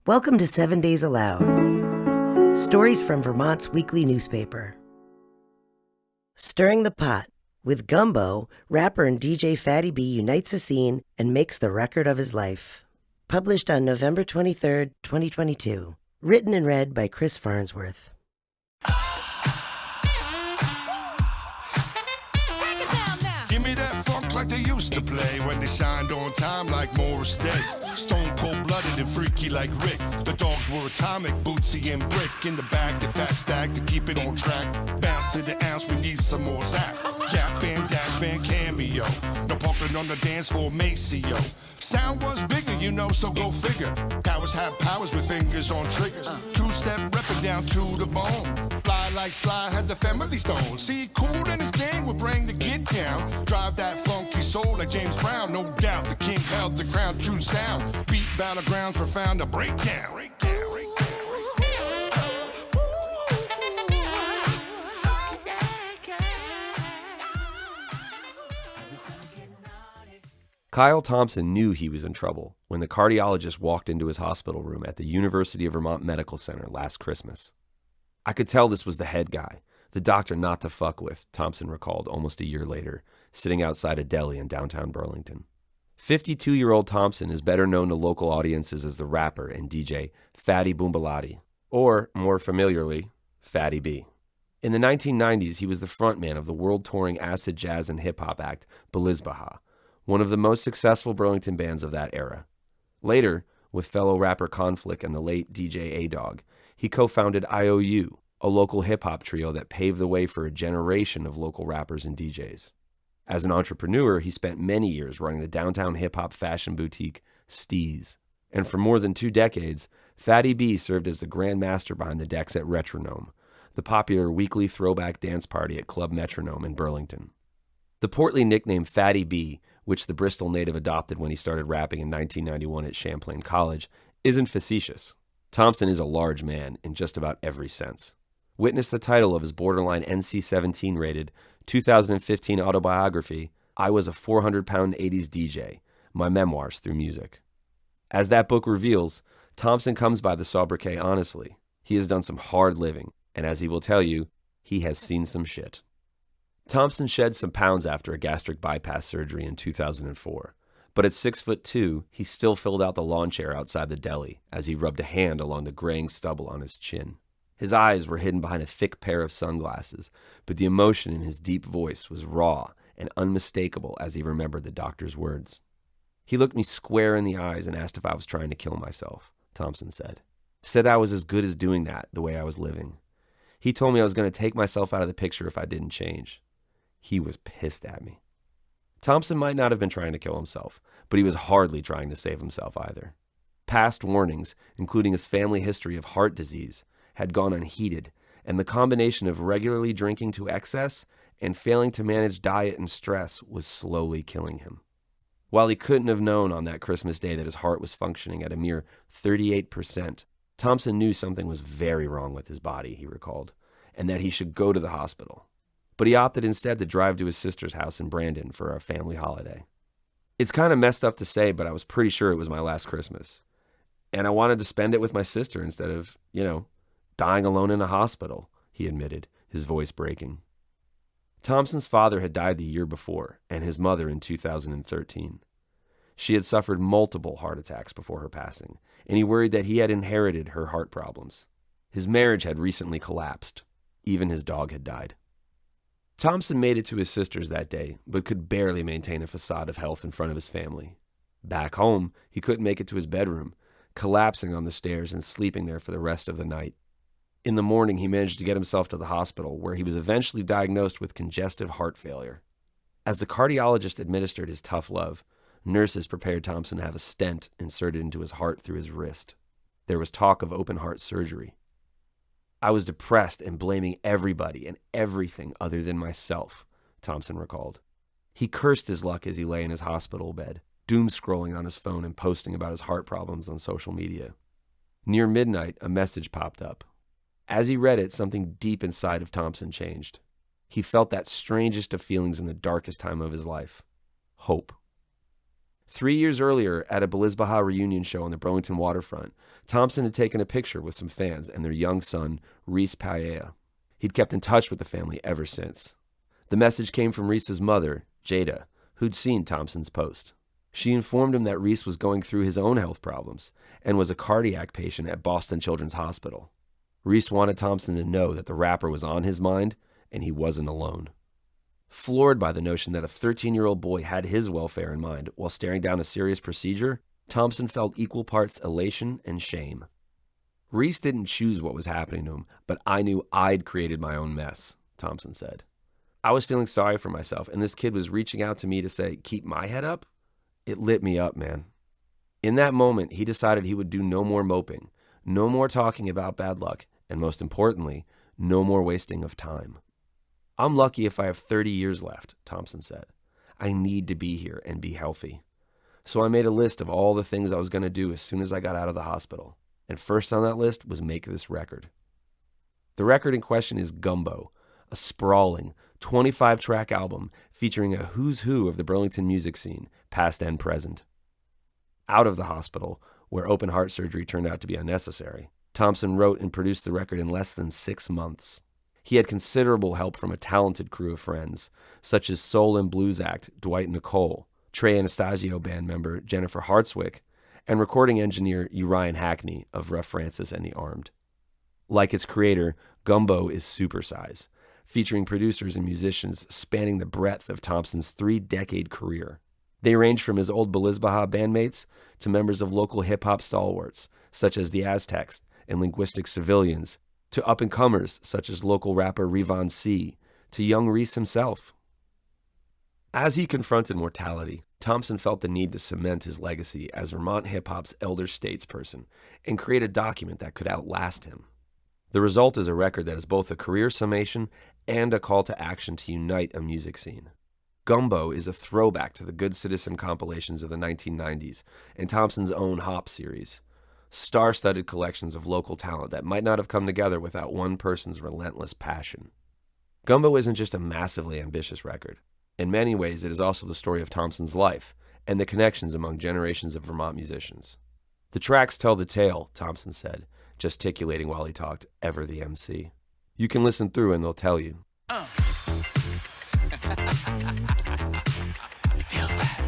Welcome to 7 Days Aloud. Stories from Vermont's weekly newspaper. Stirring the Pot. With Gumbo, rapper and DJ Fattie B unites a scene and makes the record of his life. Published on November 23, 2022. Written and read by Chris Farnsworth. Give me that funk like they used to play when they signed on time like Morris Day. Stone cold-blooded and freaky like Rick. The dogs were atomic, Bootsy and Brick. In the bag, the fat stack to keep it on track. Bounce to the ounce, we need some more Zach. Gap band, dash band, cameo. No parking on the dance floor, Maceo. Sound was bigger, you know, so go figure. Cowards have powers with fingers on triggers. Two-step repping down to the bone. Fly like Sly had the family stone. See, cool in his game would bring the get down. Drive that funky soul like James Brown. No doubt the king held the crown, true sound. Beat battlegrounds were found to break down. Kyle Thompson knew he was in trouble when the cardiologist walked into his hospital room at the University of Vermont Medical Center last Christmas. I could tell this was the head guy, the doctor not to fuck with, Thompson recalled almost a year later, sitting outside a deli in downtown Burlington. 52-year-old Thompson is better known to local audiences as the rapper and DJ Fattie Boombalati, or, more familiarly, Fattie B. In the 1990s, he was the frontman of the world-touring acid jazz and hip-hop act Belizbaha, one of the most successful Burlington bands of that era. Later, with fellow rapper Conflict and the late DJ A-Dog, he co-founded IOU, a local hip-hop trio that paved the way for a generation of local rappers and DJs. As an entrepreneur, he spent many years running the downtown hip-hop fashion boutique Steez. And for more than 2 decades, Fattie B served as the grand master behind the decks at Retronome, the popular weekly throwback dance party at Club Metronome in Burlington. The portly nickname Fattie B, which the Bristol native adopted when he started rapping in 1991 at Champlain College, isn't facetious. Thompson is a large man in just about every sense. Witness the title of his borderline NC-17 rated 2015 autobiography, I Was a 400-Pound 80s DJ, My Memoirs Through Music. As that book reveals, Thompson comes by the sobriquet honestly. He has done some hard living, and as he will tell you, he has seen some shit. Thompson shed some pounds after a gastric bypass surgery in 2004, but at 6'2", he still filled out the lawn chair outside the deli as he rubbed a hand along the graying stubble on his chin. His eyes were hidden behind a thick pair of sunglasses, but the emotion in his deep voice was raw and unmistakable as he remembered the doctor's words. He looked me square in the eyes and asked if I was trying to kill myself, Thompson said. Said I was as good as doing that the way I was living. He told me I was going to take myself out of the picture if I didn't change. He was pissed at me. Thompson might not have been trying to kill himself, but he was hardly trying to save himself either. Past warnings, including his family history of heart disease, had gone unheeded, and the combination of regularly drinking to excess and failing to manage diet and stress was slowly killing him. While he couldn't have known on that Christmas day that his heart was functioning at a mere 38%, Thompson knew something was very wrong with his body, he recalled, and that he should go to the hospital. But he opted instead to drive to his sister's house in Brandon for a family holiday. It's kind of messed up to say, but I was pretty sure it was my last Christmas. And I wanted to spend it with my sister instead of, dying alone in a hospital, he admitted, his voice breaking. Thompson's father had died the year before, and his mother in 2013. She had suffered multiple heart attacks before her passing, and he worried that he had inherited her heart problems. His marriage had recently collapsed. Even his dog had died. Thompson made it to his sister's that day, but could barely maintain a facade of health in front of his family. Back home, he couldn't make it to his bedroom, collapsing on the stairs and sleeping there for the rest of the night. In the morning, he managed to get himself to the hospital, where he was eventually diagnosed with congestive heart failure. As the cardiologist administered his tough love, nurses prepared Thompson to have a stent inserted into his heart through his wrist. There was talk of open heart surgery. I was depressed and blaming everybody and everything other than myself, Thompson recalled. He cursed his luck as he lay in his hospital bed, doom-scrolling on his phone and posting about his heart problems on social media. Near midnight, a message popped up. As he read it, something deep inside of Thompson changed. He felt that strangest of feelings in the darkest time of his life. Hope. 3 years earlier, at a Belizbaha reunion show on the Burlington waterfront, Thompson had taken a picture with some fans and their young son, Reese Paella. He'd kept in touch with the family ever since. The message came from Reese's mother, Jada, who'd seen Thompson's post. She informed him that Reese was going through his own health problems and was a cardiac patient at Boston Children's Hospital. Reese wanted Thompson to know that the rapper was on his mind and he wasn't alone. Floored by the notion that a 13-year-old boy had his welfare in mind while staring down a serious procedure, Thompson felt equal parts elation and shame. Reese didn't choose what was happening to him, but I knew I'd created my own mess, Thompson said. I was feeling sorry for myself, and this kid was reaching out to me to say, keep my head up? It lit me up, man. In that moment, he decided he would do no more moping, no more talking about bad luck, and most importantly, no more wasting of time. I'm lucky if I have 30 years left, Thompson said. I need to be here and be healthy. So I made a list of all the things I was going to do as soon as I got out of the hospital. And first on that list was make this record. The record in question is Gumbo, a sprawling 25-track album featuring a who's who of the Burlington music scene, past and present. Out of the hospital, where open heart surgery turned out to be unnecessary, Thompson wrote and produced the record in less than 6 months. He had considerable help from a talented crew of friends, such as soul and blues act Dwight Nicole, Trey Anastasio band member Jennifer Hartswick, and recording engineer Urian Hackney of Rough Francis and the Armed. Like its creator, Gumbo is supersize, featuring producers and musicians spanning the breadth of Thompson's 3-decade career. They range from his old Belizbaha bandmates to members of local hip-hop stalwarts, such as the Aztecs and Linguistic Civilians, to up-and-comers such as local rapper Revon C., to young Reese himself. As he confronted mortality, Thompson felt the need to cement his legacy as Vermont hip-hop's elder statesperson and create a document that could outlast him. The result is a record that is both a career summation and a call to action to unite a music scene. Gumbo is a throwback to the Good Citizen compilations of the 1990s and Thompson's own Hop series, star-studded collections of local talent that might not have come together without one person's relentless passion. Gumbo isn't just a massively ambitious record. In many ways, it is also the story of Thompson's life and the connections among generations of Vermont musicians. The tracks tell the tale, Thompson said, gesticulating while he talked, ever the MC. You can listen through and they'll tell you. Feel that.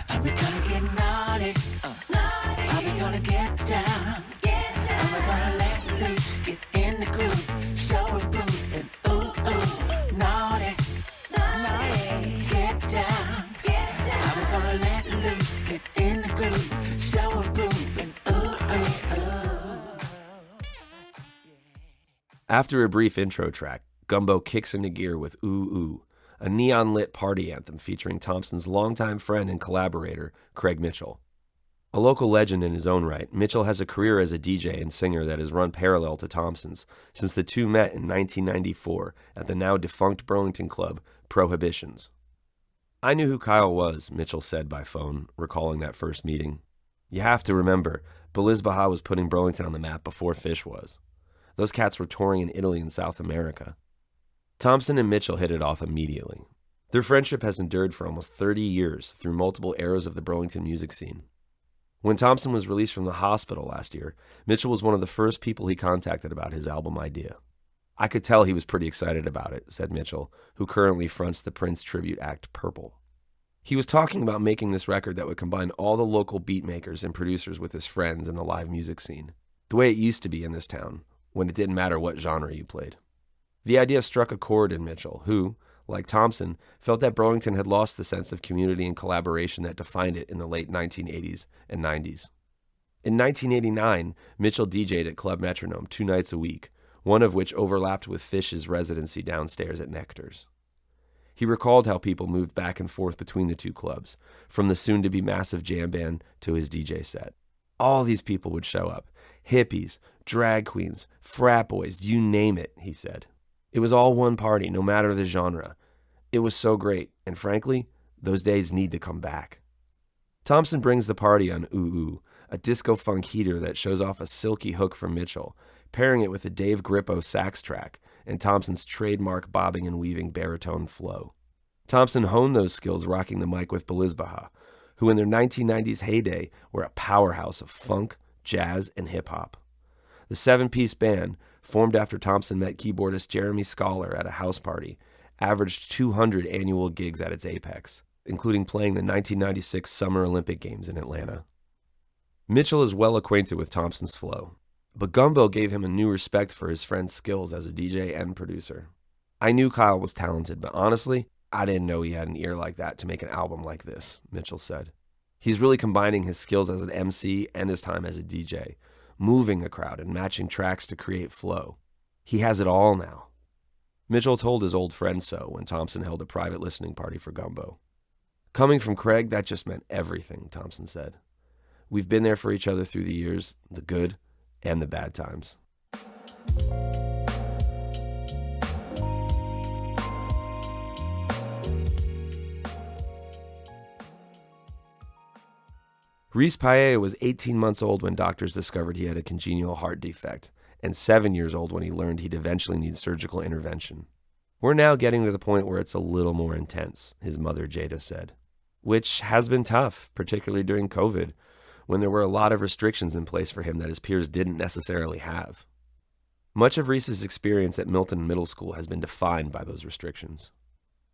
Are we gonna get naughty? Are we gonna get down? Are we gonna let loose, get in the groove, show a groove, and ooh, ooh, naughty, get down. Are we gonna let loose, get in the groove, show a groove, and ooh, ooh, ooh. After a brief intro track, Gumbo kicks into gear with Ooh Ooh, a neon-lit party anthem featuring Thompson's longtime friend and collaborator, Craig Mitchell. A local legend in his own right, Mitchell has a career as a DJ and singer that has run parallel to Thompson's since the two met in 1994 at the now-defunct Burlington club, Prohibitions. I knew who Kyle was, Mitchell said by phone, recalling that first meeting. You have to remember, Belizbaha was putting Burlington on the map before Fish was. Those cats were touring in Italy and South America. Thompson and Mitchell hit it off immediately. Their friendship has endured for almost 30 years through multiple eras of the Burlington music scene. When Thompson was released from the hospital last year, Mitchell was one of the first people he contacted about his album idea. I could tell he was pretty excited about it, said Mitchell, who currently fronts the Prince tribute act Purple. He was talking about making this record that would combine all the local beat makers and producers with his friends in the live music scene, the way it used to be in this town, when it didn't matter what genre you played. The idea struck a chord in Mitchell, who, like Thompson, felt that Burlington had lost the sense of community and collaboration that defined it in the late 1980s and 90s. In 1989, Mitchell DJ'd at Club Metronome 2 nights a week, one of which overlapped with Fish's residency downstairs at Nectar's. He recalled how people moved back and forth between the two clubs, from the soon-to-be massive jam band to his DJ set. All these people would show up, hippies, drag queens, frat boys, you name it, he said. It was all one party, no matter the genre. It was so great, and frankly, those days need to come back. Thompson brings the party on Ooh Ooh, a disco-funk heater that shows off a silky hook from Mitchell, pairing it with a Dave Grippo sax track and Thompson's trademark bobbing and weaving baritone flow. Thompson honed those skills rocking the mic with Belizbaha, who in their 1990s heyday were a powerhouse of funk, jazz, and hip-hop. The seven-piece band, formed after Thompson met keyboardist Jeremy Scholar at a house party, averaged 200 annual gigs at its apex, including playing the 1996 Summer Olympic Games in Atlanta. Mitchell is well acquainted with Thompson's flow, but Gumbo gave him a new respect for his friend's skills as a DJ and producer. I knew Kyle was talented, but honestly, I didn't know he had an ear like that to make an album like this, Mitchell said. He's really combining his skills as an MC and his time as a DJ, moving a crowd and matching tracks to create flow. He has it all now. Mitchell told his old friend so when Thompson held a private listening party for Gumbo. Coming from Craig, that just meant everything, Thompson said. We've been there for each other through the years, the good and the bad times. Reese Paella was 18 months old when doctors discovered he had a congenital heart defect, and 7 years old when he learned he'd eventually need surgical intervention. We're now getting to the point where it's a little more intense, his mother Jada said, which has been tough, particularly during COVID, when there were a lot of restrictions in place for him that his peers didn't necessarily have. Much of Reese's experience at Milton Middle School has been defined by those restrictions.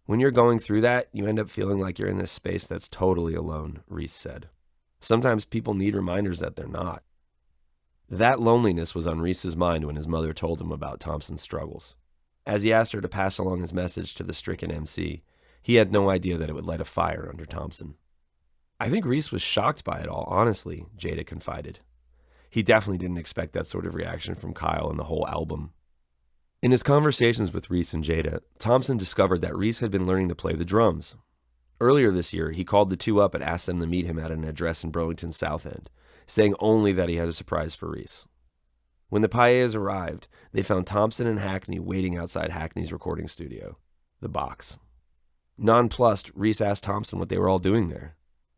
When you're going through that, you end up feeling like you're in this space that's totally alone, Reese said. Sometimes people need reminders that they're not. That loneliness was on Reese's mind when his mother told him about Thompson's struggles. As he asked her to pass along his message to the stricken MC, he had no idea that it would light a fire under Thompson. I think Reese was shocked by it all, honestly, Jada confided. He definitely didn't expect that sort of reaction from Kyle and the whole album. In his conversations with Reese and Jada, Thompson discovered that Reese had been learning to play the drums. Earlier this year, he called the two up and asked them to meet him at an address in Burlington South End, saying only that he had a surprise for Reese. When the Paellas arrived, they found Thompson and Hackney waiting outside Hackney's recording studio, The Box. Nonplussed, Reese asked Thompson what they were all doing there.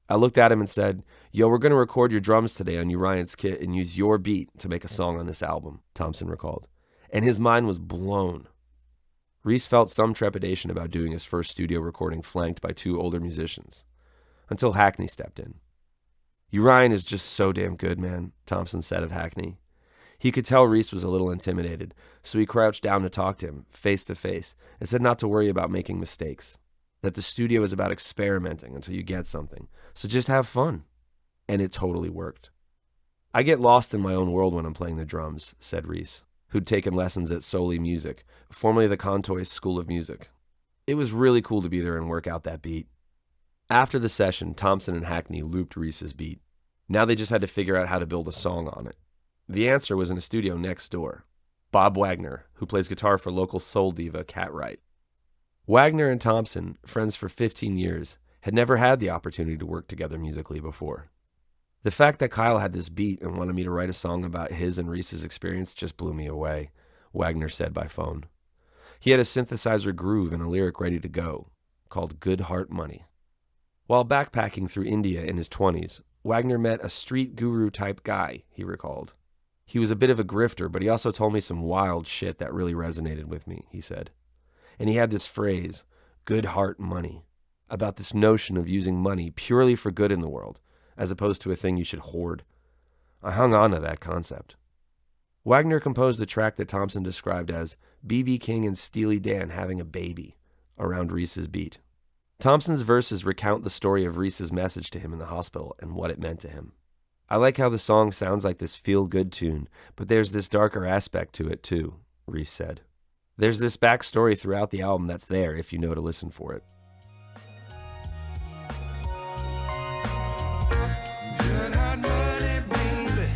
I looked at him and said, "Yo, we're going to record your drums today on Uriah's kit and use your beat to make a song on this album," Thompson recalled. And his mind was blown. Reese felt some trepidation about doing his first studio recording flanked by two older musicians, until Hackney stepped in. "Uriah is just so damn good, man," Thompson said of Hackney. He could tell Reese was a little intimidated, so he crouched down to talk to him, face to face, and said not to worry about making mistakes, that the studio is about experimenting until you get something, so just have fun. And it totally worked. "I get lost in my own world when I'm playing the drums," said Reese, who'd taken lessons at Soli Music, formerly the Contois School of Music. It was really cool to be there and work out that beat. After the session, Thompson and Hackney looped Reese's beat. Now they just had to figure out how to build a song on it. The answer was in a studio next door. Bob Wagner, who plays guitar for local soul diva Cat Wright. Wagner and Thompson, friends for 15 years, had never had the opportunity to work together musically before. The fact that Kyle had this beat and wanted me to write a song about his and Reese's experience just blew me away, Wagner said by phone. He had a synthesizer groove and a lyric ready to go, called Good Heart Money. While backpacking through India in his 20s, Wagner met a street guru-type guy, he recalled. He was a bit of a grifter, but he also told me some wild shit that really resonated with me, he said. And he had this phrase, good heart money, about this notion of using money purely for good in the world, as opposed to a thing you should hoard. I hung on to that concept. Wagner composed the track that Thompson described as B.B. King and Steely Dan having a baby around Reese's beat. Thompson's verses recount the story of Reese's message to him in the hospital and what it meant to him. I like how the song sounds like this feel-good tune, but there's this darker aspect to it too, Reese said. There's this backstory throughout the album that's there if you know to listen for it. Good hard money, baby,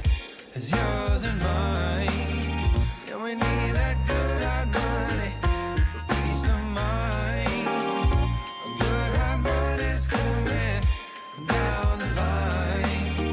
is yours and mine. Yeah, we need that good hard money for peace of mind. Good hard money's coming down the line.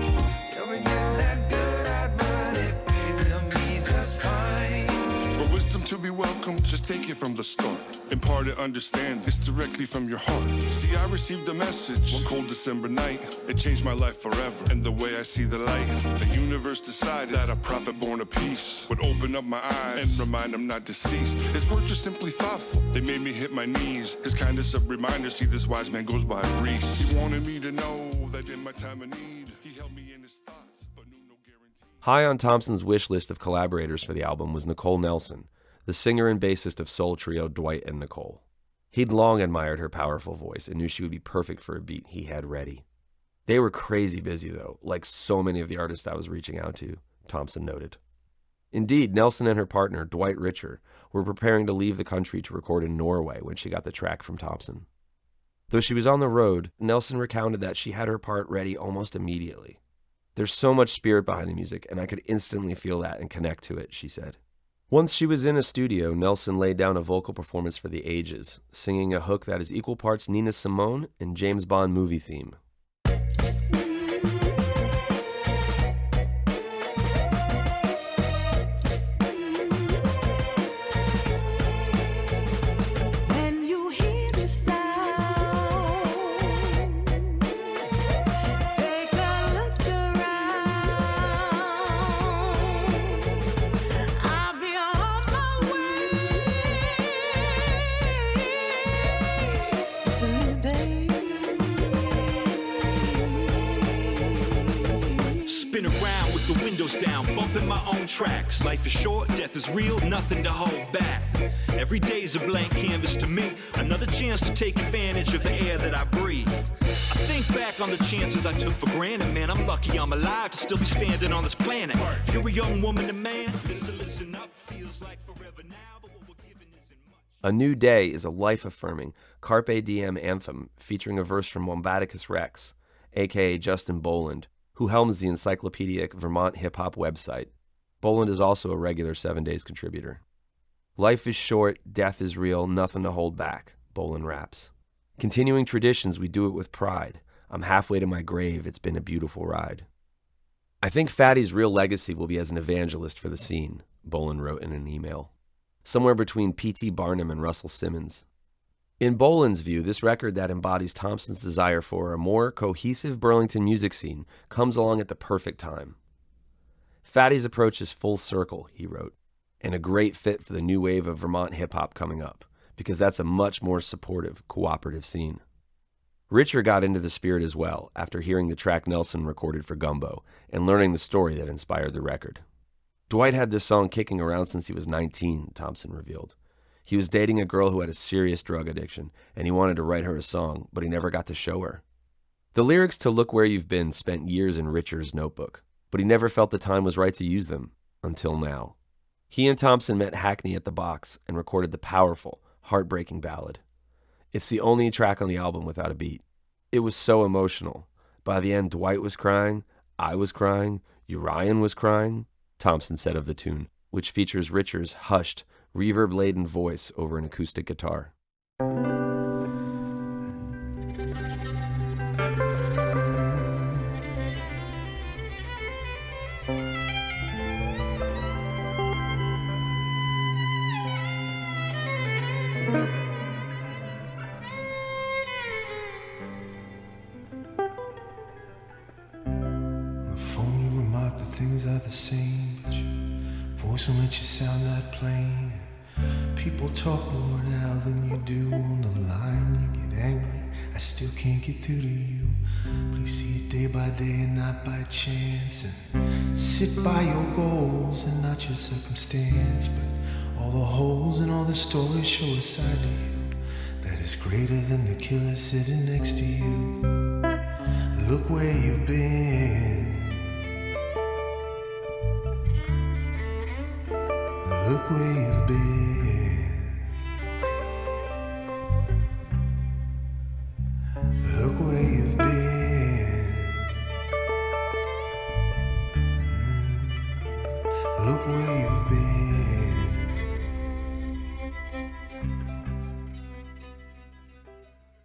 Yeah, we get that good hard money, baby, it'll be just fine. For wisdom to be welcome, just take it from the start. impart and understand. It's directly from your heart. See, I received a message one cold December night. It changed my life forever and the way I see the light. The universe decided that a prophet born of peace would open up my eyes and remind I'm not deceased. His words are simply thoughtful. They made me hit my knees. His kindness a reminder. See, this wise man goes by Reese. He wanted me to know that in my time of need, he held me in his thoughts, but knew no guarantee. High on Thompson's wish list of collaborators for the album was Nicole Nelson, the singer and bassist of soul trio Dwight and Nicole. He'd long admired her powerful voice and knew she would be perfect for a beat he had ready. They were crazy busy, though, like so many of the artists I was reaching out to, Thompson noted. Indeed, Nelson and her partner, Dwight Richer, were preparing to leave the country to record in Norway when she got the track from Thompson. Though she was on the road, Nelson recounted that she had her part ready almost immediately. There's so much spirit behind the music, and I could instantly feel that and connect to it, she said. Once she was in a studio, Nelson laid down a vocal performance for the ages, singing a hook that is equal parts Nina Simone and James Bond movie theme. Spin around with the windows down, bumping my own tracks. Life is short, death is real, nothing to hold back. Every day's a blank canvas to me, another chance to take advantage of the air that I breathe. I think back on the chances I took for granted, man. I'm lucky I'm alive to still be standing on this planet. If you're a young woman and man, listen up, feels like forever now, but what we're given isn't much. A New Day is a life-affirming Carpe Diem anthem featuring a verse from Wombaticus Rex, a.k.a. Justin Boland, who helms the encyclopedic Vermont hip-hop website. Boland is also a regular 7 Days contributor. Life is short, death is real, nothing to hold back, Boland raps. Continuing traditions, we do it with pride. I'm halfway to my grave, it's been a beautiful ride. I think Fattie's real legacy will be as an evangelist for the scene, Boland wrote in an email. Somewhere between P.T. Barnum and Russell Simmons. In Boland's view, this record that embodies Thompson's desire for a more cohesive Burlington music scene comes along at the perfect time. Fattie's approach is full circle, he wrote, and a great fit for the new wave of Vermont hip-hop coming up, because that's a much more supportive, cooperative scene. Richer got into the spirit as well after hearing the track Nelson recorded for Gumbo and learning the story that inspired the record. Dwight had this song kicking around since he was 19, Thompson revealed. He was dating a girl who had a serious drug addiction, and he wanted to write her a song, but he never got to show her. The lyrics to Look Where You've Been spent years in Richer's notebook, but he never felt the time was right to use them, until now. He and Thompson met Hackney at the Box and recorded the powerful, heartbreaking ballad. It's the only track on the album without a beat. It was so emotional. By the end, Dwight was crying, I was crying, Urian was crying, Thompson said of the tune, which features Richer's hushed, reverb-laden voice over an acoustic guitar. On the phone you remark that things are the same, but your voice will let you sound that plain. And people talk more now than you do on the line. You get angry, I still can't get through to you. Please see it day by day and not by chance, and sit by your goals and not your circumstance. But all the holes and all the stories show a side to you that is greater than the killer sitting next to you. Look where you've been. Look where you've been. Look where you've been. Look where you've been.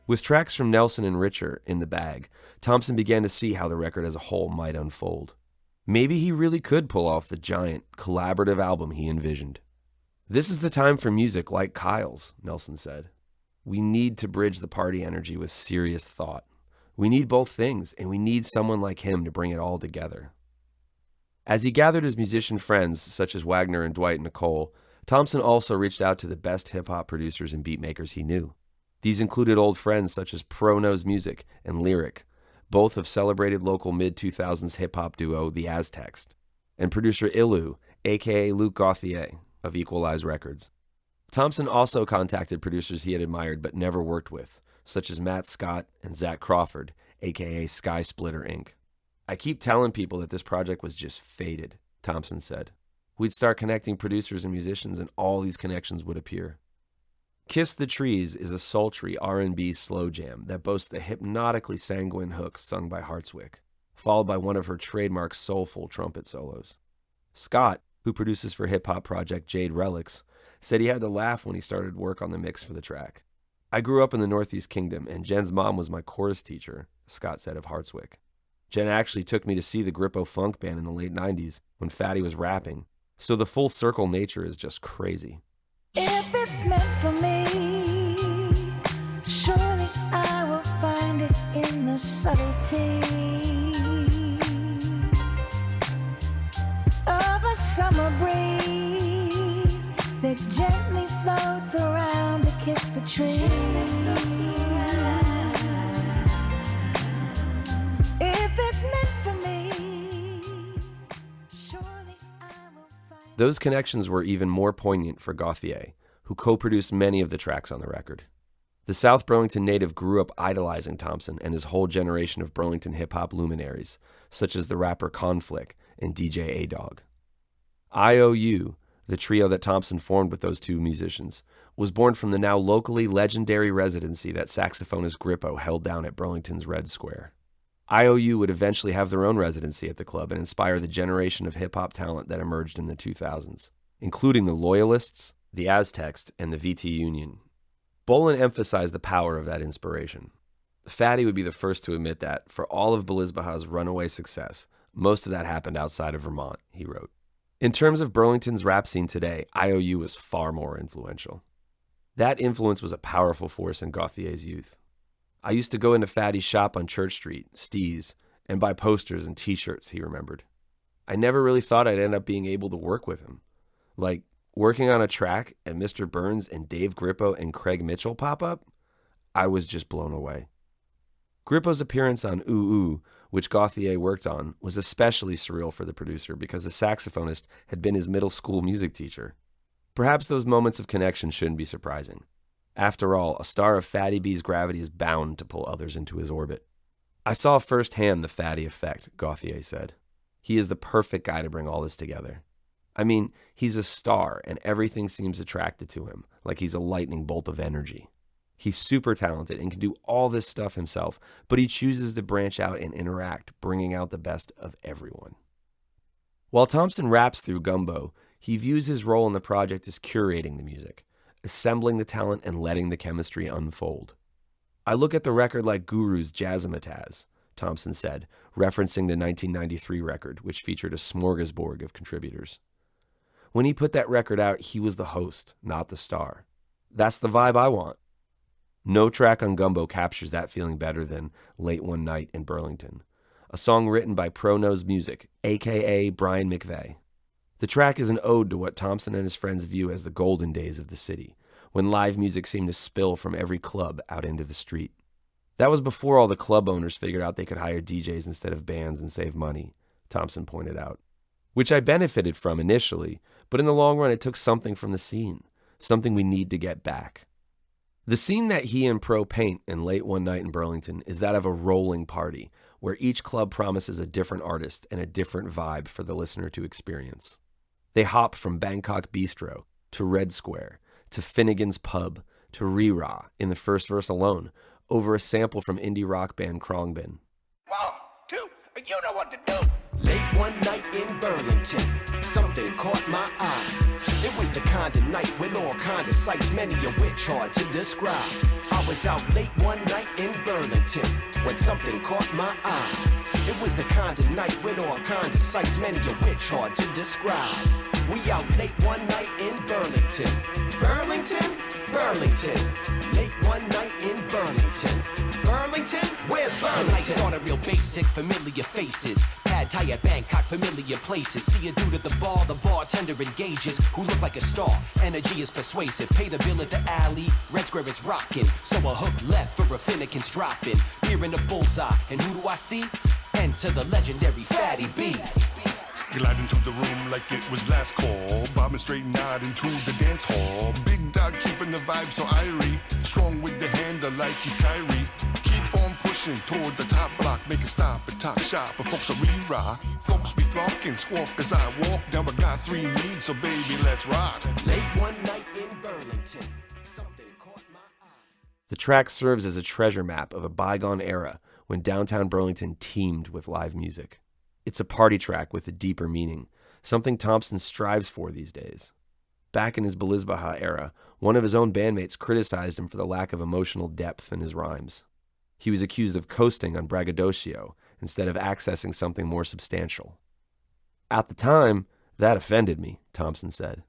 With tracks from Nelson and Richer in the bag, Thompson began to see how the record as a whole might unfold. Maybe he really could pull off the giant, collaborative album he envisioned. This is the time for music like Kyle's, Nelson said. We need to bridge the party energy with serious thought. We need both things, and we need someone like him to bring it all together. As he gathered his musician friends, such as Wagner and Dwight and Nicole, Thompson also reached out to the best hip-hop producers and beatmakers he knew. These included old friends such as Pro Knows Music and Lyric, both of celebrated local mid-2000s hip-hop duo The Aztecs, and producer Ilu, a.k.a. Luke Gauthier, of Equalize Records. Thompson also contacted producers he had admired but never worked with, such as Matt Scott and Zach Crawford, a.k.a. Sky Splitter Inc. I keep telling people that this project was just fated, Thompson said. We'd start connecting producers and musicians and all these connections would appear. Kiss the Trees is a sultry R&B slow jam that boasts a hypnotically sanguine hook sung by Hartswick, followed by one of her trademark soulful trumpet solos. Scott, who produces for hip-hop project Jade Relics, said he had to laugh when he started work on the mix for the track. I grew up in the Northeast Kingdom, and Jen's mom was my chorus teacher, Scott said of Hartswick. Jen actually took me to see the Grippo Funk Band in the late 90s when Fattie was rapping, so the full circle nature is just crazy. If it's meant for me, surely I will find it in the subtlety of a summer breeze that gently floats around to kiss the trees. If it's meant for me, surely I will find it. Those connections were even more poignant for Gauthier, who co-produced many of the tracks on the record. The South Burlington native grew up idolizing Thompson and his whole generation of Burlington hip-hop luminaries, such as the rapper Conflict and DJ A-Dog. IOU, the trio that Thompson formed with those two musicians, was born from the now locally legendary residency that saxophonist Grippo held down at Burlington's Red Square. IOU would eventually have their own residency at the club and inspire the generation of hip-hop talent that emerged in the 2000s, including the Loyalists, the Aztecs, and the VT Union. Bolin emphasized the power of that inspiration. Fattie would be the first to admit that, for all of Belizbaha's runaway success, most of that happened outside of Vermont, he wrote. In terms of Burlington's rap scene today, IOU was far more influential. That influence was a powerful force in Gauthier's youth. I used to go into Fattie's shop on Church Street, Stee's, and buy posters and t-shirts, he remembered. I never really thought I'd end up being able to work with him. Like, working on a track and Mr. Burns and Dave Grippo and Craig Mitchell pop up? I was just blown away. Grippo's appearance on Ooh Ooh, which Gauthier worked on, was especially surreal for the producer because the saxophonist had been his middle school music teacher. Perhaps those moments of connection shouldn't be surprising. After all, a star of Fattie B's gravity is bound to pull others into his orbit. I saw firsthand the Fattie effect, Gauthier said. He is the perfect guy to bring all this together. I mean, he's a star and everything seems attracted to him, like he's a lightning bolt of energy. He's super talented and can do all this stuff himself, but he chooses to branch out and interact, bringing out the best of everyone. While Thompson raps through Gumbo, he views his role in the project as curating the music, assembling the talent and letting the chemistry unfold. I look at the record like Guru's Jazzamatazz, Thompson said, referencing the 1993 record, which featured a smorgasbord of contributors. When he put that record out, he was the host, not the star. That's the vibe I want. No track on Gumbo captures that feeling better than Late One Night in Burlington, a song written by Pro Knows Music, a.k.a. Brian McVeigh. The track is an ode to what Thompson and his friends view as the golden days of the city, when live music seemed to spill from every club out into the street. That was before all the club owners figured out they could hire DJs instead of bands and save money, Thompson pointed out. Which I benefited from initially, but in the long run it took something from the scene, something we need to get back. The scene that he and Pro paint in Late One Night in Burlington is that of a rolling party, where each club promises a different artist and a different vibe for the listener to experience. They hop from Bangkok Bistro to Red Square to Finnegan's Pub to Rira in the first verse alone, over a sample from indie rock band Khruangbin. 1, 2, you know what to do. Late one night in Burlington, something caught my eye. It was the kind of night with all kind of sights, many of which hard to describe. I was out late one night in Burlington when something caught my eye. It was the kind of night with all kind of sights, many of which hard to describe. We out late one night in Burlington. Burlington? Burlington. Late one night in Burlington. Burlington? Where's Burlington? The night started real basic, familiar faces. Pad Thai at Bangkok, familiar places. See a dude at the bartender engages, who look like a star. Energy is persuasive. Pay the bill at the alley, Red Square is rocking. So a hook left for a Finnegan's dropping. Here in the bullseye, and who do I see? Enter the legendary Fattie B. Glide into the room like it was last call. Bobbing straight and out into the dance hall. Big dog keeping the vibe so irie. Strong with the handle like he's Kyrie. Keep on pushing toward the top block. Make a stop at Top Shop. But folks are re-rock. Folks be flocking, squawk as I walk down. I got 3 needs, so baby, let's rock. Late one night in Burlington. Something caught my eye. The track serves as a treasure map of a bygone era when downtown Burlington teemed with live music. It's a party track with a deeper meaning, something Thompson strives for these days. Back in his Belizbaha era, one of his own bandmates criticized him for the lack of emotional depth in his rhymes. He was accused of coasting on braggadocio instead of accessing something more substantial. At the time, that offended me, Thompson said.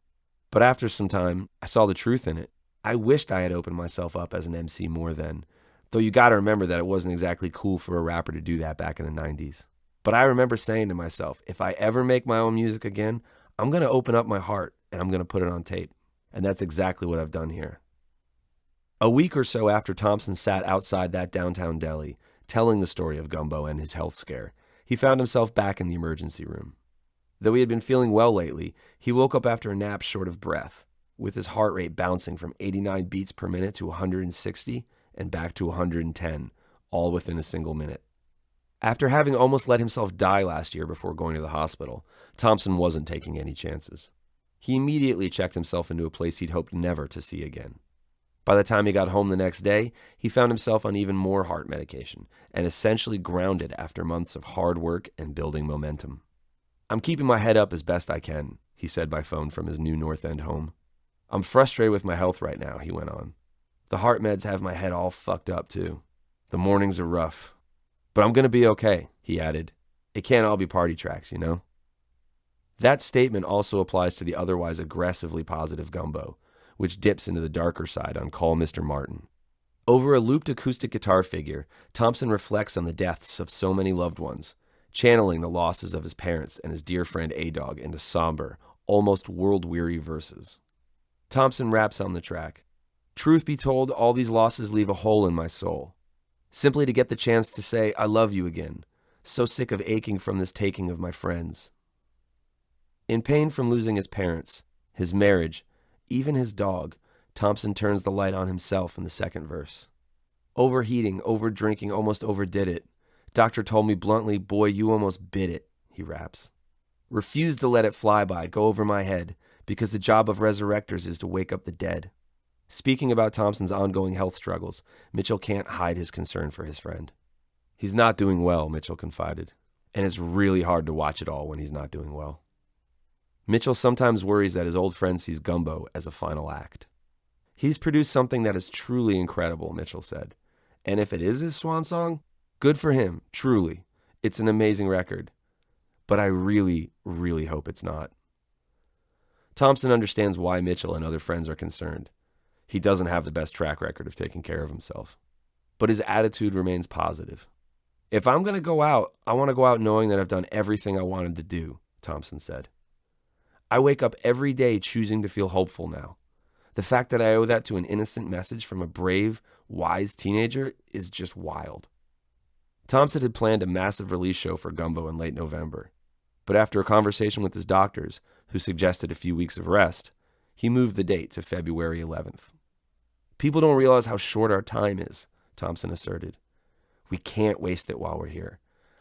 But after some time, I saw the truth in it. I wished I had opened myself up as an MC more then, though you gotta remember that it wasn't exactly cool for a rapper to do that back in the 90s. But I remember saying to myself, if I ever make my own music again, I'm going to open up my heart and I'm going to put it on tape. And that's exactly what I've done here. A week or so after Thompson sat outside that downtown deli, telling the story of Gumbo and his health scare, he found himself back in the emergency room. Though he had been feeling well lately, he woke up after a nap short of breath, with his heart rate bouncing from 89 beats per minute to 160 and back to 110, all within a single minute. After having almost let himself die last year before going to the hospital, Thompson wasn't taking any chances. He immediately checked himself into a place he'd hoped never to see again. By the time he got home the next day, he found himself on even more heart medication and essentially grounded after months of hard work and building momentum. "I'm keeping my head up as best I can," he said by phone from his new North End home. "I'm frustrated with my health right now," he went on. "The heart meds have my head all fucked up too. The mornings are rough. But I'm going to be okay," he added. "It can't all be party tracks, you know?" That statement also applies to the otherwise aggressively positive Gumbo, which dips into the darker side on Call Mr. Martin. Over a looped acoustic guitar figure, Thompson reflects on the deaths of so many loved ones, channeling the losses of his parents and his dear friend A-Dog into somber, almost world-weary verses. Thompson raps on the track, "Truth be told, all these losses leave a hole in my soul. Simply to get the chance to say, I love you again. So sick of aching from this taking of my friends." In pain from losing his parents, his marriage, even his dog, Thompson turns the light on himself in the second verse. "Overheating, overdrinking, almost overdid it. Doctor told me bluntly, boy, you almost bit it," he raps. "Refused to let it fly by, go over my head, because the job of resurrectors is to wake up the dead." Speaking about Thompson's ongoing health struggles, Mitchell can't hide his concern for his friend. "He's not doing well," Mitchell confided, "and it's really hard to watch it all when he's not doing well." Mitchell sometimes worries that his old friend sees Gumbo as a final act. "He's produced something that is truly incredible," Mitchell said. "And if it is his swan song, good for him, truly. It's an amazing record. But I really, really hope it's not." Thompson understands why Mitchell and other friends are concerned. He doesn't have the best track record of taking care of himself. But his attitude remains positive. "If I'm going to go out, I want to go out knowing that I've done everything I wanted to do," Thompson said. "I wake up every day choosing to feel hopeful now. The fact that I owe that to an innocent message from a brave, wise teenager is just wild." Thompson had planned a massive release show for Gumbo in late November. But after a conversation with his doctors, who suggested a few weeks of rest, he moved the date to February 11th. "People don't realize how short our time is," Thompson asserted. "We can't waste it while we're here.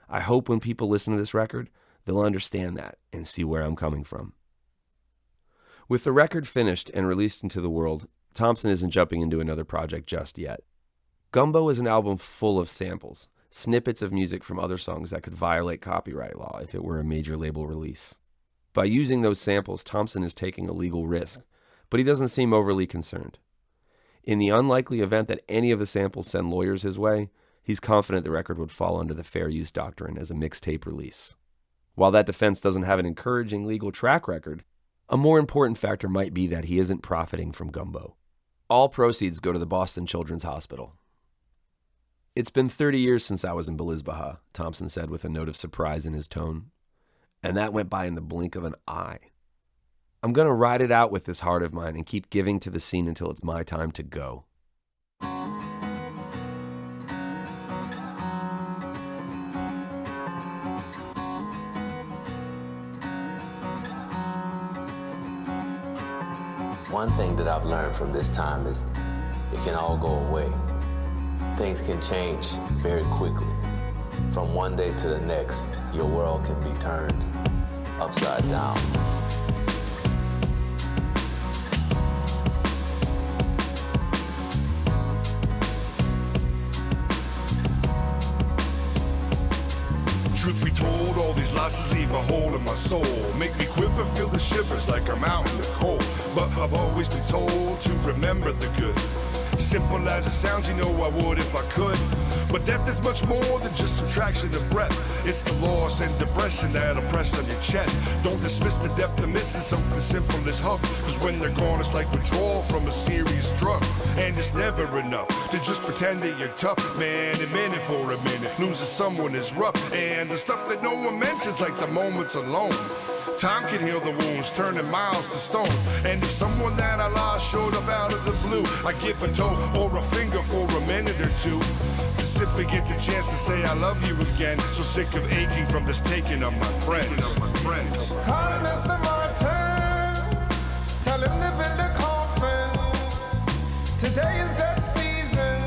I hope when people listen to this record, they'll understand that and see where I'm coming from." With the record finished and released into the world, Thompson isn't jumping into another project just yet. Gumbo is an album full of samples, snippets of music from other songs that could violate copyright law if it were a major label release. By using those samples, Thompson is taking a legal risk, but he doesn't seem overly concerned. In the unlikely event that any of the samples send lawyers his way, He's confident the record would fall under the fair use doctrine as a mixtape release. While that defense doesn't have an encouraging legal track record, a more important factor might be that he isn't profiting from Gumbo. All proceeds go to the Boston Children's Hospital. It's been 30 years since I was in Belizbaha, Thompson said with a note of surprise in his tone. And that went by in the blink of an eye. I'm going to ride it out with this heart of mine and keep giving to the scene until it's my time to go. One thing that I've learned from this time is it can all go away. Things can change very quickly. From one day to the next, your world can be turned upside down. Truth be told, all these losses leave a hole in my soul. Make me quiver, feel the shivers like I'm out in the cold. But I've always been told to remember the good. Simple as it sounds, you know I would if I could. But death is much more than just subtraction of breath. It's the loss and depression that'll press on your chest. Don't dismiss the depth of missing something simple as hug. Cause when they're gone, it's like withdrawal from a serious drug. And it's never enough to just pretend that you're tough. Man, admit it for a minute. Losing someone is rough. And the stuff that no one mentions, like the moments alone. Time can heal the wounds, turning miles to stones. And if someone that I lost showed up out of the blue, I give a toe or a finger for a minute or two to simply get the chance to say I love you again. So sick of aching from this taking of my friends. Call Mr. Martin, tell him to build a coffin. Today is that season,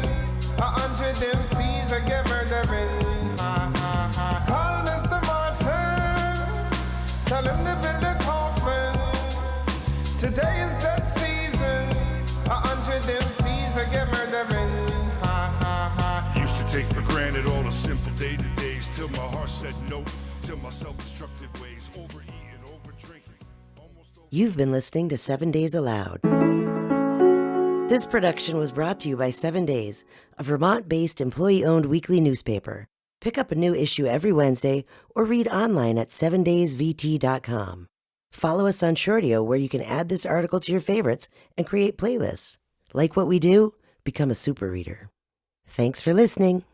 100 MCs I get murdering. Call Mr. Martin, tell him to build a coffin. Today is that season, 100 MCs I get murdering. Used to take for granted all the simple day-to-days till my heart said no, till my self-destructive ways, overeating, overdrinking. You've been listening to 7 Days Aloud. This production was brought to you by 7 Days, a Vermont-based employee-owned weekly newspaper. Pick up a new issue every Wednesday or read online at 7daysvt.com. Follow us on Shortio, where you can add this article to your favorites and create playlists. Like what we do? Become a super reader. Thanks for listening.